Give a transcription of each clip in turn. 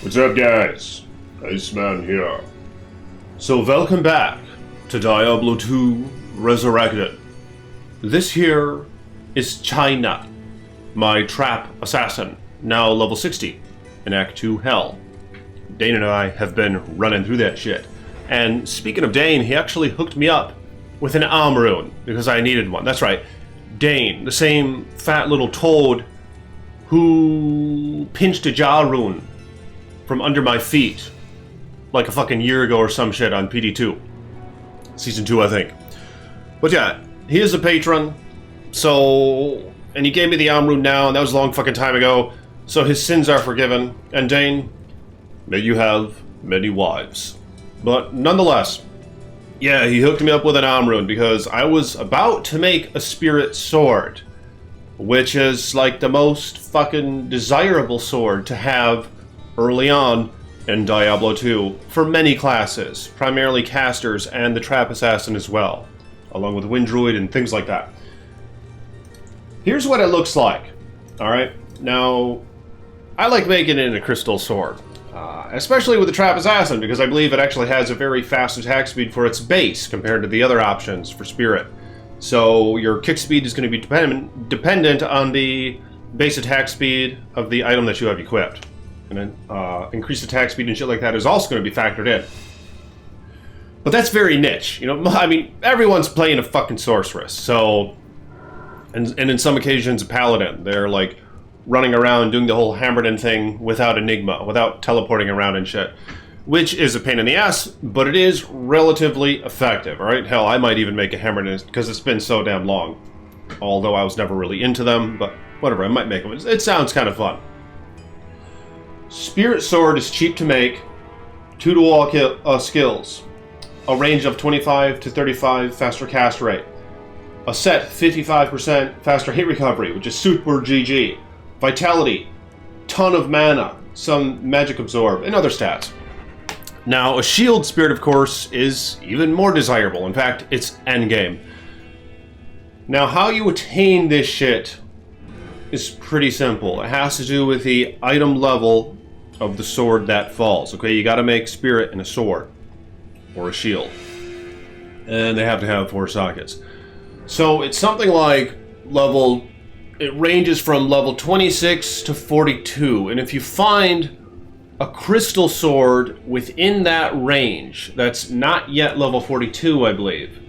What's up, guys? Iceman here. So welcome back to Diablo 2 Resurrected. This here is China, my trap assassin, now level 60 in Act 2 Hell. Dane and I have been running through that shit. And speaking of Dane, he actually hooked me up with an arm rune because I needed one. That's right, Dane, the same fat little toad who pinched a jaw rune from under my feet like a fucking year ago or some shit on PD2. Season 2, I think. But yeah, he is a patron, so... and he gave me the arm rune now, and that was a long fucking time ago, so his sins are forgiven. And Dane, may you have many wives. But nonetheless, yeah, he hooked me up with an arm rune because I was about to make a spirit sword, which is like the most fucking desirable sword to have early on in Diablo 2 for many classes, primarily casters and the trap assassin as well, along with wind druid and things like that. Here's what it looks like. Alright, now I like making it in a crystal sword, especially with the trap assassin, because I believe it actually has a very fast attack speed for its base compared to the other options for spirit. So your kick speed is going to be dependent on the base attack speed of the item that you have equipped. And then increased attack speed and shit like that is also going to be factored in. But that's very niche. You know, I mean, everyone's playing a fucking sorceress. So, and in some occasions a paladin. They're like running around doing the whole Hammerden thing without Enigma, without teleporting around and shit. Which is a pain in the ass, but it is relatively effective, alright? Hell, I might even make a Hammerden because it's been so damn long. Although I was never really into them, but whatever, I might make them. It sounds kind of fun. Spirit Sword is cheap to make, 2 to all skills, a range of 25 to 35 faster cast rate, a set 55% faster hit recovery, which is super GG, vitality, ton of mana, some magic absorb, and other stats. Now, a shield spirit, of course, is even more desirable. In fact, it's endgame. Now, how you attain this shit is pretty simple. It has to do with the item level of the sword that falls. Okay, you gotta make spirit in a sword or a shield, and they have to have 4 sockets. So it's something like it ranges from level 26 to 42, and if you find a crystal sword within that range that's not yet level 42, I believe,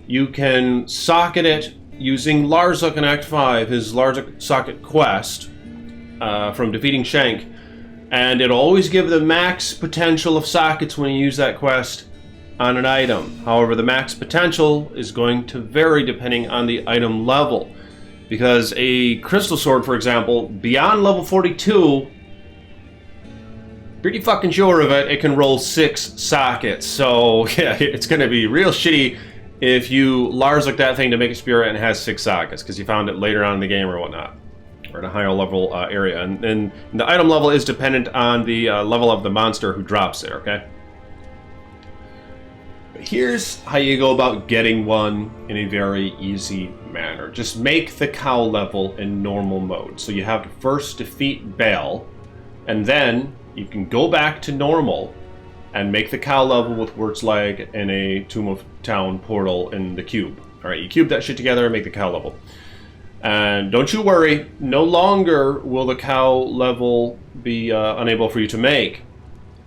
you can socket it using Larzuk in Act 5, his Larzuk socket quest from defeating Shank, and it'll always give the max potential of sockets when you use that quest on an item. However, the max potential is going to vary depending on the item level, because a crystal sword, for example, beyond level 42, pretty fucking sure of it, it can roll 6 sockets. So yeah, it's going to be real shitty if you Larzuk that thing to make a spirit and it has 6 sockets, because you found it later on in the game or whatnot, or in a higher level area. And the item level is dependent on the level of the monster who drops there, okay? But here's how you go about getting one in a very easy manner. Just make the cow level in normal mode. So you have to first defeat Baal, and then you can go back to normal and make the cow level with Wurt's Leg and a Tomb of Town portal in the cube. Alright, you cube that shit together and make the cow level. And don't you worry, no longer will the cow level be unable for you to make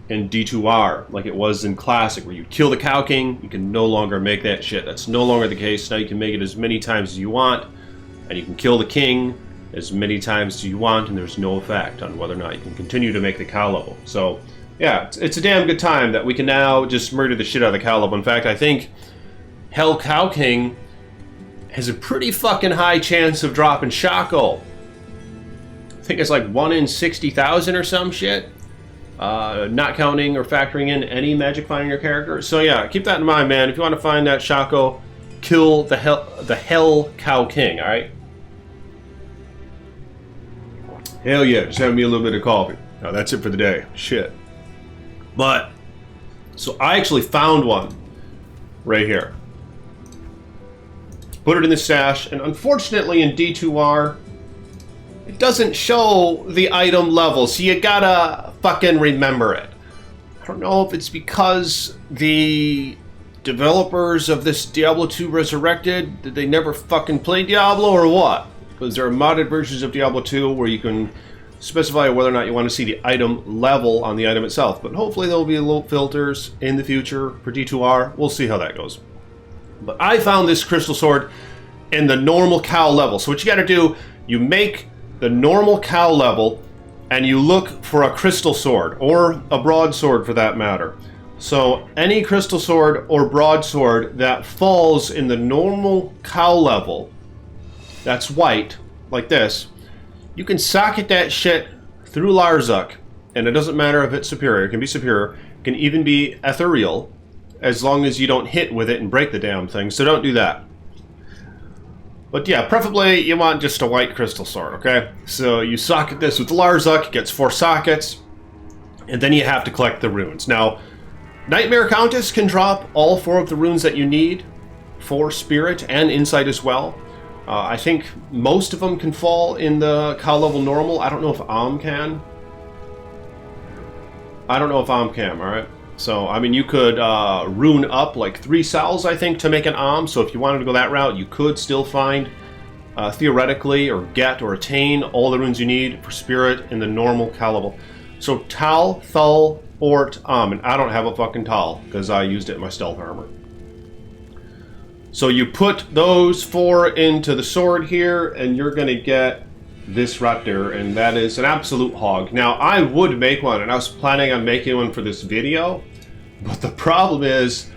in D2R like it was in Classic, where you kill the Cow King, you can no longer make that shit. That's no longer the case. Now you can make it as many times as you want, and you can kill the king as many times as you want, and there's no effect on whether or not you can continue to make the cow level. So, yeah, it's a damn good time that we can now just murder the shit out of the cow level. In fact, I think Hell Cow King has a pretty fucking high chance of dropping Shaco. I think it's like 1 in 60,000 or some shit. Not counting or factoring in any magic finding your character. So yeah, keep that in mind, man. If you want to find that Shaco, kill the Hell Cow King, alright? Hell yeah, just have me a little bit of coffee. Now that's it for the day. Shit. But, so I actually found one right here. Put it in the stash, and unfortunately in D2R, it doesn't show the item level, so you gotta fucking remember it. I don't know if it's because the developers of this Diablo 2 Resurrected, did they never fucking play Diablo or what? Because there are modded versions of Diablo 2 where you can specify whether or not you want to see the item level on the item itself. But hopefully there will be little filters in the future for D2R. We'll see how that goes. But I found this crystal sword in the normal cow level. So what you gotta do, you make the normal cow level and you look for a crystal sword, or a broadsword for that matter. So any crystal sword or broadsword that falls in the normal cow level, that's white, like this, you can socket that shit through Larzuk, and it doesn't matter if it's superior. It can be superior, it can even be ethereal, as long as you don't hit with it and break the damn thing, so don't do that. But yeah, preferably you want just a white crystal sword, okay? So you socket this with Larzuk, it gets 4 sockets, and then you have to collect the runes. Now, Nightmare Countess can drop all 4 of the runes that you need for Spirit and Insight as well. I think most of them can fall in the cow level normal. I don't know if Am can. I don't know if Am can, alright? So, I mean, you could rune up like 3 cells, I think, to make an Am. So if you wanted to go that route, you could still find, theoretically, or get or attain all the runes you need for Spirit in the normal cow level. So Tal, Thul, Ort, Am, and I don't have a fucking Tal because I used it in my stealth armor. So you put those 4 into the sword here, and you're gonna get this raptor, and that is an absolute hog. Now, I would make one, and I was planning on making one for this video, but the problem is,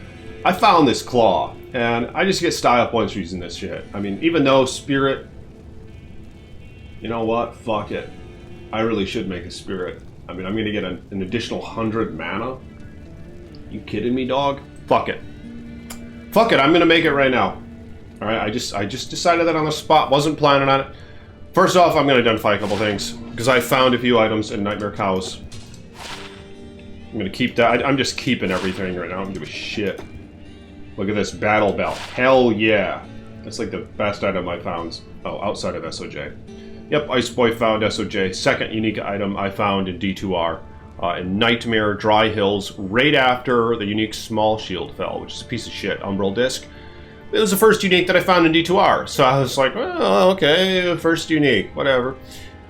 I found this claw, and I just get style points using this shit. I mean, even though Spirit, you know what, fuck it. I really should make a Spirit. I mean, I'm gonna get an additional 100 mana. You kidding me, dog? Fuck it. Fuck it, I'm gonna make it right now. Alright, I just decided that on the spot, wasn't planning on it. First off, I'm gonna identify a couple things, because I found a few items in Nightmare Cows. I'm gonna keep that. I'm just keeping everything right now. I don't give a shit. Look at this battle belt. Hell yeah. That's like the best item I found. Oh, outside of SOJ. Yep, Ice Boy found SOJ. Second unique item I found in D2R. In Nightmare Dry Hills, right after the unique Small Shield fell, which is a piece of shit, Umbral Disc. It was the first unique that I found in D2R, so I was like, well, okay, first unique, whatever.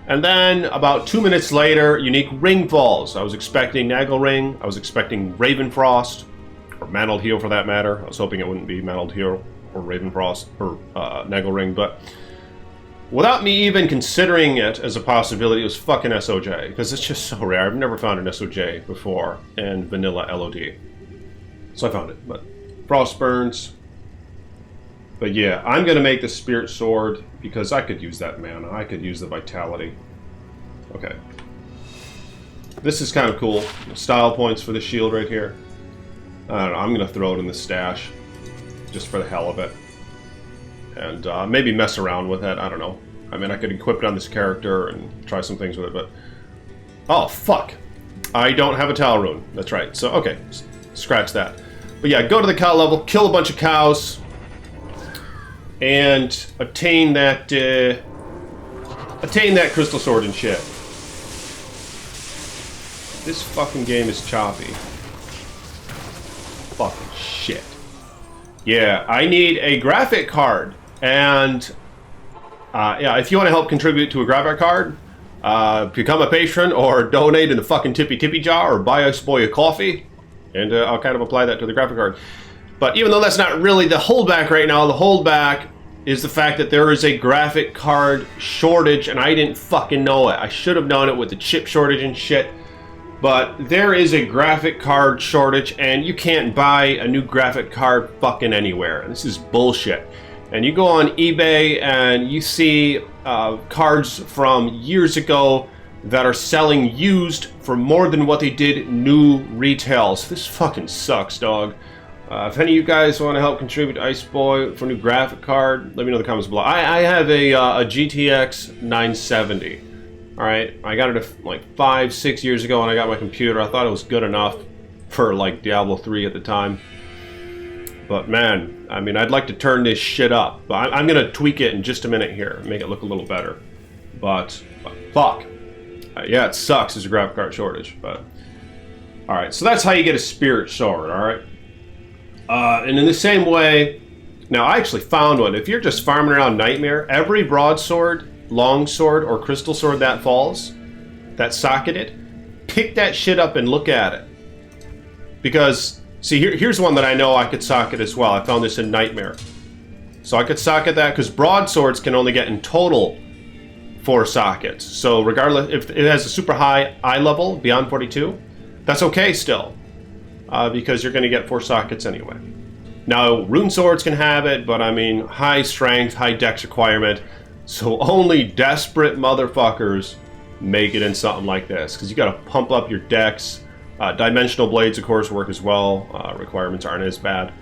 And then, about 2 minutes later, unique Ring falls. I was expecting Nagel Ring, I was expecting Ravenfrost, or Mantled Heel for that matter. I was hoping it wouldn't be Mantled Heel, or Ravenfrost, or Nagel Ring, but without me even considering it as a possibility, it was fucking SOJ, because it's just so rare. I've never found an SOJ before in vanilla LOD. So I found it, but Frostburns. But yeah, I'm going to make the Spirit Sword, because I could use that mana. I could use the Vitality. Okay. This is kind of cool. Style points for the shield right here. I don't know, I'm going to throw it in the stash, just for the hell of it. And maybe mess around with it, I don't know. I mean, I could equip it on this character and try some things with it, but... Oh, fuck! I don't have a Tal Rune. That's right. So, okay. Scratch that. But yeah, go to the cow level, kill a bunch of cows, and obtain that crystal sword and shit. This fucking game is choppy. Fucking shit. Yeah, I need a graphic card. And, yeah, if you want to help contribute to a graphic card, become a patron or donate in the fucking tippy jar or buy Ice Boy a coffee, and I'll kind of apply that to the graphic card. But even though that's not really the holdback right now, the holdback is the fact that there is a graphic card shortage, and I didn't fucking know it. I should have known it with the chip shortage and shit. But there is a graphic card shortage, and you can't buy a new graphic card fucking anywhere. This is bullshit. And you go on eBay and you see cards from years ago that are selling used for more than what they did new retail. So this fucking sucks, dog. If any of you guys want to help contribute to Ice Boy for a new graphic card, let me know in the comments below. I have a GTX 970. Alright, I got it like 5-6 years ago when I got my computer. I thought it was good enough for like Diablo 3 at the time. But man, I mean, I'd like to turn this shit up. But I'm going to tweak it in just a minute here and make it look a little better. But fuck. Yeah, it sucks. There's a graphic card shortage, but... Alright, so that's how you get a spirit sword, alright? And in the same way... Now, I actually found one. If you're just farming around Nightmare, every broadsword, longsword, or crystal sword that falls, that's socketed, pick that shit up and look at it. Because, see, here's one that I know I could socket as well. I found this in Nightmare. So I could socket that, because broadswords can only get in total 4 sockets. So regardless, if it has a super high eye level, beyond 42, that's okay still. Because you're going to get 4 sockets anyway. Now, rune swords can have it, but I mean, high strength, high dex requirement. So only desperate motherfuckers make it in something like this. Because you got to pump up your dex. Dimensional blades, of course, work as well. Requirements aren't as bad.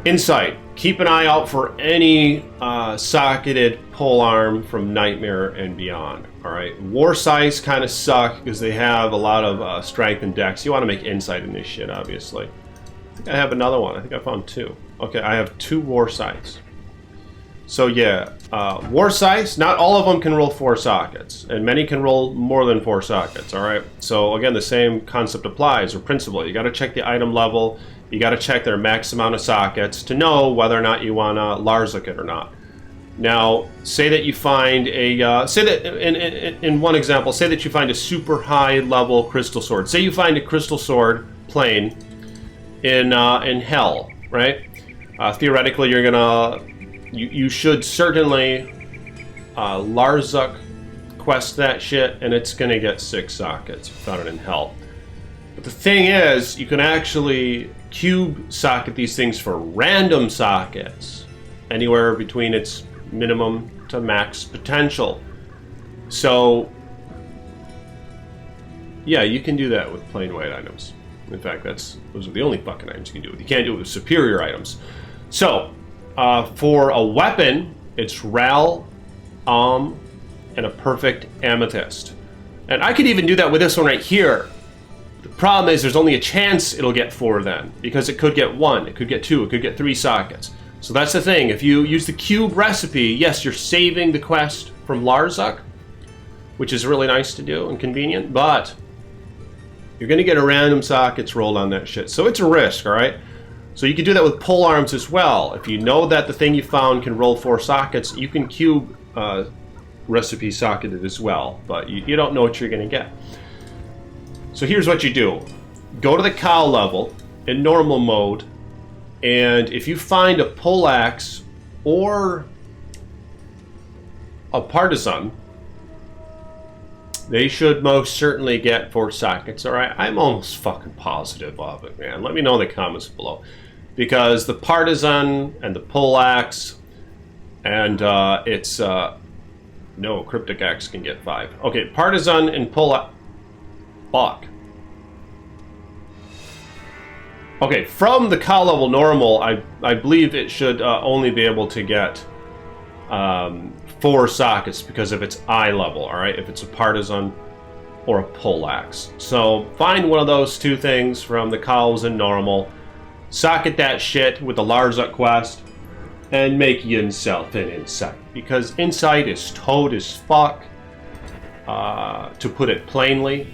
Insight. Keep an eye out for any socketed polearm from Nightmare and beyond. Alright, War Scythes kind of suck because they have a lot of strength and dex. You want to make insight in this shit, obviously. I think I have another one. I think I found 2. Okay, I have 2 War Scythes. So yeah, War Scythes, not all of them can roll 4 sockets, and many can roll more than 4 sockets, alright? So again, the same concept applies, or principle. You got to check the item level, you got to check their max amount of sockets to know whether or not you want to Larzik it or not. Now, say that you find a, say that, in one example, say that you find a super high level crystal sword. Say you find a crystal sword plain in Hell, right? Theoretically, you're gonna, you should certainly Larzik quest that shit, and it's gonna get 6 sockets. You found it in Hell. But the thing is, you can actually cube socket these things for random sockets, anywhere between its minimum to max potential. So, yeah, you can do that with plain white items. In fact, those are the only fucking items you can do it. You can't do it with superior items. So, for a weapon, it's Ral, and a perfect amethyst. And I could even do that with this one right here. The problem is there's only a chance it'll get 4 then, because it could get 1, it could get 2, it could get 3 sockets. So that's the thing. If you use the cube recipe, yes, you're saving the quest from Larzik, which is really nice to do and convenient, but you're going to get a random sockets rolled on that shit. So it's a risk, alright? So you can do that with polearms as well. If you know that the thing you found can roll 4 sockets, you can cube recipe socketed as well, but you don't know what you're going to get. So here's what you do. Go to the cow level in normal mode, and if you find a poleaxe or a partisan, they should most certainly get 4 sockets, alright? I'm almost fucking positive of it, man. Let me know in the comments below. Because the partisan and the poleaxe and it's... no, cryptic axe can get 5. Okay, partisan and poleaxe... Fuck. Okay, from the cow level normal, I believe it should only be able to get 4 sockets because of its eye level, alright? If it's a partisan or a poleaxe. So find one of those 2 things from the cows and normal, socket that shit with the Larzik quest, and make yourself an insight. Because insight is toad as fuck, to put it plainly.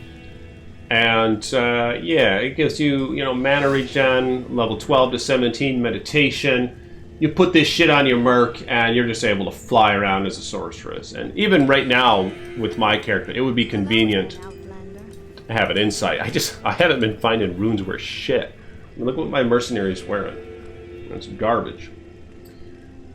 And yeah, it gives you, mana regen, level 12 to 17 meditation. You put this shit on your merc, and you're just able to fly around as a sorceress. And even right now, with my character, it would be convenient to have an insight. I haven't been finding runes worth shit. I mean, look what my mercenary's wearing. It's garbage.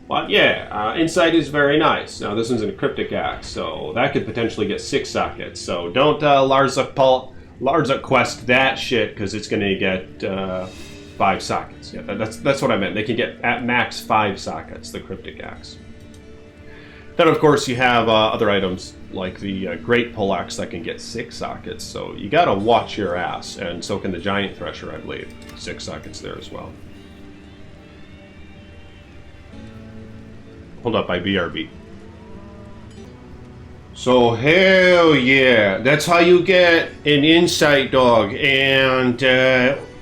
But yeah, insight is very nice. Now this one's in a cryptic axe, so that could potentially get 6 sockets. So don't Larzik quest that shit, because it's going to get 5 sockets. Yeah, that's what I meant. They can get at max 5 sockets, the cryptic axe. Then of course you have other items like the great poleaxe that can get 6 sockets. So you got to watch your ass, and so can the giant thresher, I believe. 6 sockets there as well. Hold up, I BRB. So hell yeah, that's how you get an insight, dog. And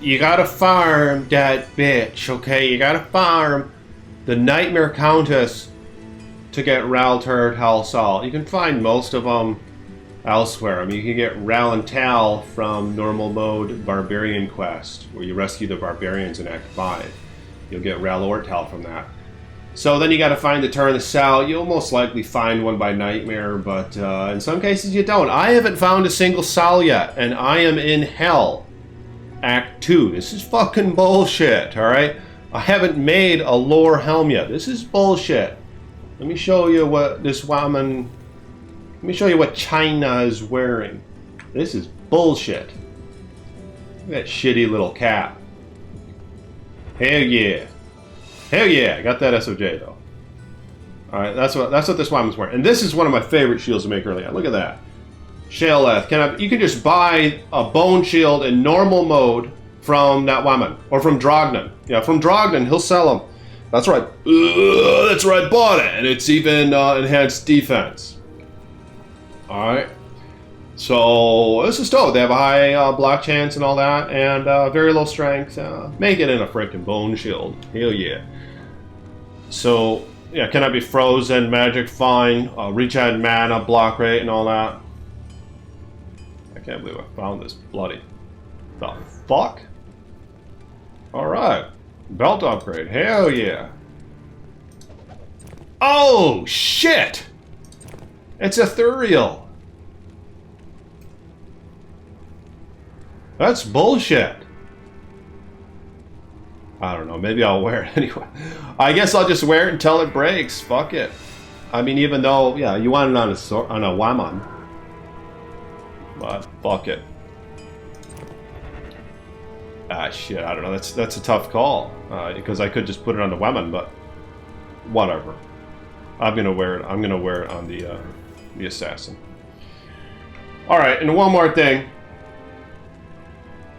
you gotta farm that bitch, okay? You gotta farm the Nightmare Countess to get Ral Turd Hal Sol. You can find most of them elsewhere. I mean, you can get Ral and Tal from normal mode Barbarian Quest, where you rescue the barbarians in Act 5. You'll get Ral or Tal from that. So then you got to find the Turn of Sal. You'll most likely find one by Nightmare, but in some cases you don't. I haven't found a single Sal yet, and I am in Hell, Act 2. This is fucking bullshit, alright? I haven't made a lore helm yet. This is bullshit. Let me show you what this woman... Let me show you what China is wearing. This is bullshit. Look at that shitty little cap. Hell yeah. Hell yeah, I got that SOJ though. Alright, that's what this woman's wearing. And this is one of my favorite shields to make early on. Look at that. Shaleth. You can just buy a bone shield in normal mode from that woman. Or from Drognan. Yeah, from Drognan, he'll sell them. That's right. That's right, I bought it. And it's even enhanced defense. Alright. So, this is dope. They have a high block chance and all that, and very low strength. Make it in a freaking bone shield. Hell yeah. So, yeah, can I be frozen? Magic, fine. Regen mana, block rate, and all that. I can't believe I found this bloody... The fuck? Alright. Belt upgrade. Hell yeah. Oh, shit! It's ethereal. That's bullshit. I don't know. Maybe I'll wear it anyway. I guess I'll just wear it until it breaks. Fuck it. I mean, even though, yeah, you want it on a Waman. But fuck it. Ah, shit. I don't know. That's a tough call because I could just put it on the Waman, but whatever. I'm gonna wear it. I'm gonna wear it on the assassin. All right, and one more thing.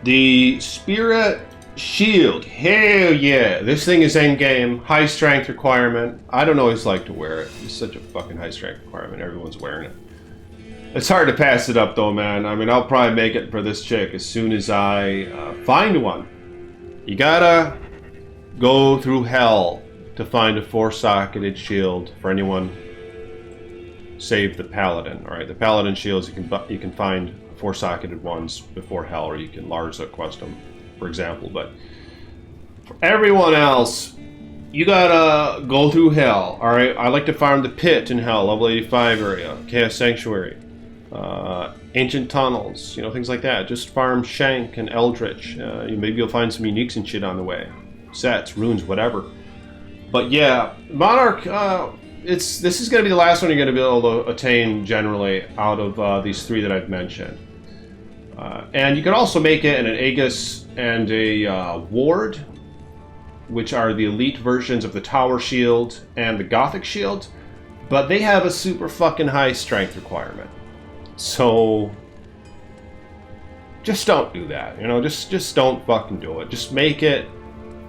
The Spirit Shield. Hell yeah. This thing is endgame. High strength requirement. I don't always like to wear it. It's such a fucking high strength requirement. Everyone's wearing it. It's hard to pass it up though, man. I mean, I'll probably make it for this chick as soon as I find one. You gotta go through hell to find a 4-socketed shield for anyone save the Paladin. Alright, the Paladin shields you can find 4-socketed ones before hell, or you can Larza quest them, for example. But for everyone else, you gotta go through hell. Alright, I like to farm the pit in hell, level 85 area, Chaos Sanctuary, ancient tunnels, you know, things like that. Just farm Shank and Eldritch. Maybe you'll find some uniques and shit on the way. Sets, runes, whatever. But yeah, Monarch, this is going to be the last one you're going to be able to attain generally out of these three that I've mentioned. And you can also make it in an Aegis and a Ward, which are the elite versions of the Tower Shield and the Gothic Shield, but they have a super fucking high strength requirement. So just don't do that, you know, just don't fucking do it. Just make it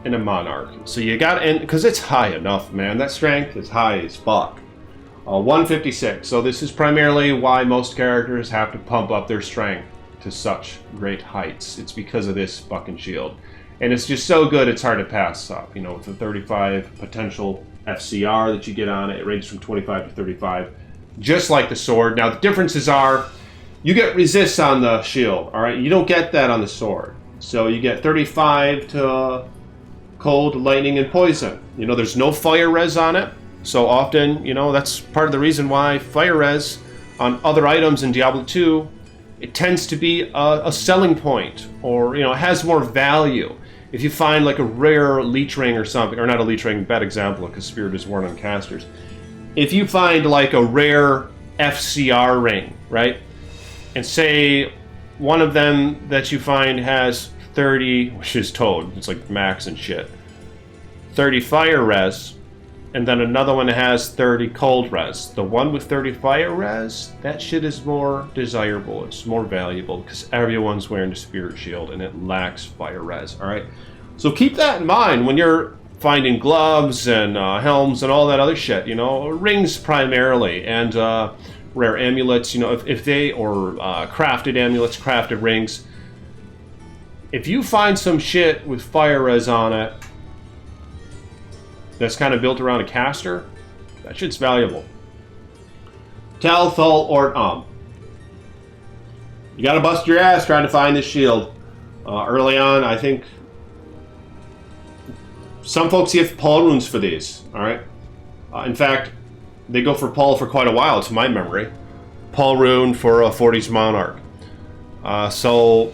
in a Monarch. So you got, and because it's high enough, man, that strength is high as fuck. 156. So this is primarily why most characters have to pump up their strength to such great heights. It's because of this fucking shield. And it's just so good, it's hard to pass up. You know, with the 35 potential FCR that you get on it, it ranges from 25 to 35, just like the sword. Now, the differences are, you get resist on the shield, all right? You don't get that on the sword. So you get 35 to cold, lightning, and poison. You know, there's no fire res on it. So often, you know, that's part of the reason why fire res on other items in Diablo 2, it tends to be a selling point, or, you know, it has more value. If you find like a rare leech ring or something, or not a leech ring, bad example because spirit is worn on casters. If you find like a rare FCR ring, right? And say one of them that you find has 30, which is Toad, it's like max and shit, 30 fire res, and then another one has 30 cold res. The one with 30 fire res, that shit is more desirable, it's more valuable, because everyone's wearing the spirit shield and it lacks fire res, alright? So keep that in mind when you're finding gloves and helms and all that other shit, you know, rings primarily, and rare amulets, you know, if they, or crafted amulets, crafted rings. If you find some shit with fire res on it that's kind of built around a caster, That shit's valuable. Tal, Thal, or you gotta bust your ass trying to find this shield. Early on, I think some folks give Paul runes for these. All right. In fact, they go for Paul for quite a while, to my memory. Paul rune for a 40s Monarch. So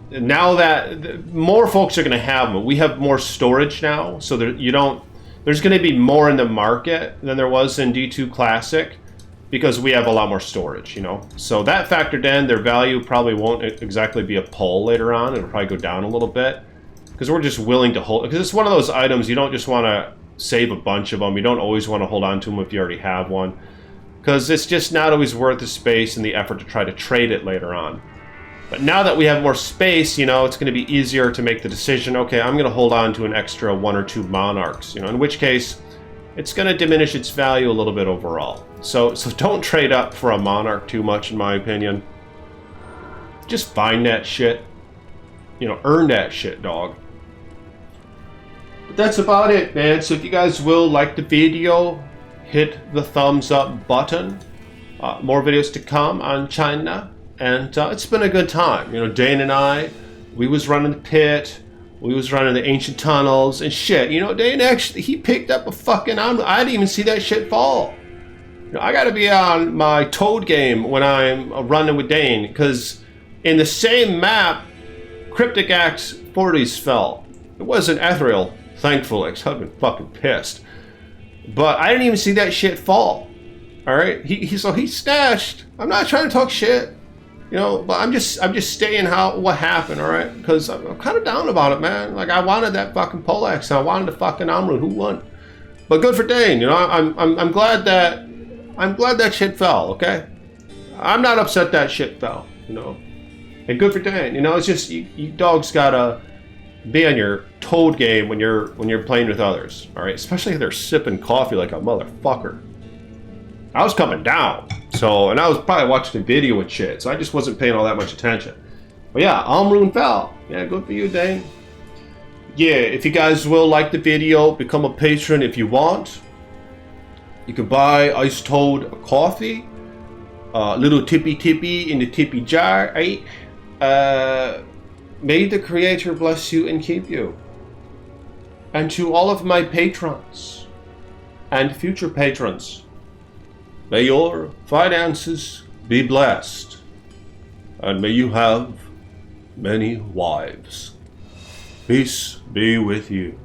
now that more folks are going to have them, we have more storage now, so there's going to be more in the market than there was in D2 Classic because we have a lot more storage, you know. So that factored in, their value probably won't exactly be a pull later on. It'll probably go down a little bit because we're just willing to hold, because it's one of those items you don't just want to save a bunch of them. You don't always want to hold on to them if you already have one, because it's just not always worth the space and the effort to try to trade it later on. But now that we have more space, you know, it's going to be easier to make the decision, okay, I'm going to hold on to an extra 1 or 2 Monarchs, you know, in which case it's going to diminish its value a little bit overall. So don't trade up for a Monarch too much, in my opinion. Just find that shit. You know, earn that shit, dog. But that's about it, man. So if you guys will like the video, hit the thumbs up button. More videos to come on China. And it's been a good time. You know, Dane and I, we was running the pit, we was running the ancient tunnels and shit. You know, Dane actually, he picked up a fucking I didn't even see that shit fall. You know, I gotta be on my Toad game when I'm running with Dane, because in the same map, Cryptic Axe 40s fell. It wasn't Ethereal, thankfully, because I'd been fucking pissed. But I didn't even see that shit fall. Alright? So he snatched. I'm not trying to talk shit. You know, but I'm just stating what happened, all right? Because I'm kind of down about it, man. Like, I wanted that fucking poleaxe, and I wanted the fucking Amrun. Who won? But good for Dane. You know, I'm glad that shit fell. Okay, I'm not upset that shit fell. You know, and good for Dane. You know, it's just you dogs gotta be on your Toad game when you're playing with others. All right, especially if they're sipping coffee like a motherfucker. I was coming down. So, and I was probably watching the video and shit, so I just wasn't paying all that much attention. But yeah, Amrun fell. Yeah, good for you, Dane. Yeah, if you guys will like the video, become a patron if you want. You can buy Ice Toad a coffee. Little tippy in the tippy jar, right? May the Creator bless you and keep you. And to all of my patrons and future patrons, may your finances be blessed, and may you have many wives. Peace be with you.